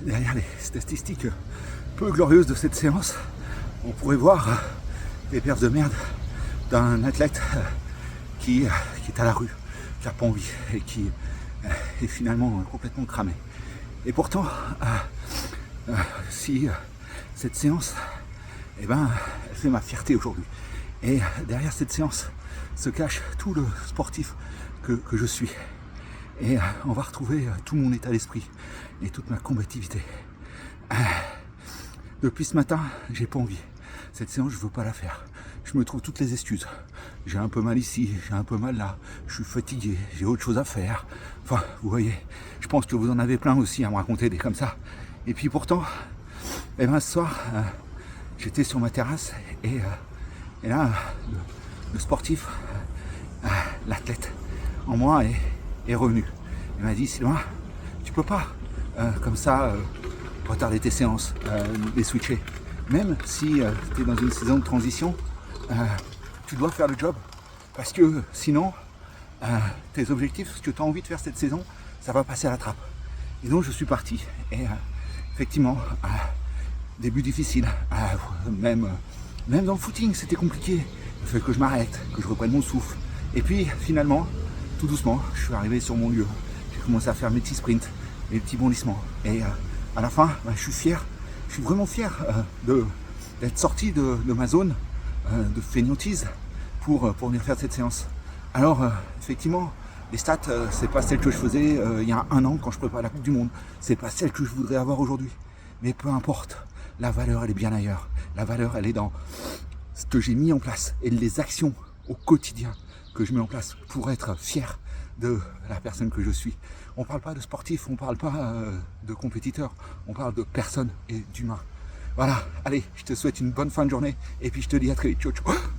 derrière les statistiques peu glorieuses de cette séance, on pourrait voir des perfs de merde d'un athlète qui est à la rue, qui n'a pas envie et qui est finalement complètement cramé. Et pourtant, si cette séance, elle fait ma fierté aujourd'hui. Et derrière cette séance se cache tout le sportif que je suis. Et on va retrouver tout mon état d'esprit et toute ma combativité. Depuis ce matin, j'ai pas envie. Cette séance, je veux pas la faire. Je me trouve toutes les excuses. J'ai un peu mal ici, j'ai un peu mal là, je suis fatigué, j'ai autre chose à faire. Enfin, vous voyez, je pense que vous en avez plein aussi à me raconter des comme ça. Et puis pourtant, ce soir, j'étais sur ma terrasse et là, le sportif, l'athlète en moi est revenu. Il m'a dit, Sylvain, tu peux pas comme ça retarder tes séances, les switcher. Même si tu es dans une saison de transition, tu dois faire le job. Parce que sinon, tes objectifs, ce que tu as envie de faire cette saison, ça va passer à la trappe. Et donc je suis parti. Et effectivement, début difficile. Même dans le footing, c'était compliqué. Il fallait que je m'arrête, que je reprenne mon souffle. Et puis finalement, tout doucement, je suis arrivé sur mon lieu. J'ai commencé à faire mes petits sprints, mes petits bondissements. Et à la fin, je suis fier. Je suis vraiment fier d'être sorti de ma zone de fainéantise pour venir faire cette séance. Alors, effectivement, les stats, c'est pas celles que je faisais il y a un an quand je préparais la Coupe du Monde. C'est pas celles que je voudrais avoir aujourd'hui. Mais peu importe, la valeur, elle est bien ailleurs. La valeur, elle est dans ce que j'ai mis en place et les actions au quotidien que je mets en place pour être fier de la personne que je suis. On ne parle pas de sportif, on ne parle pas de compétiteur, on parle de personne et d'humain. Voilà, allez, je te souhaite une bonne fin de journée et puis je te dis à très vite. Ciao, ciao.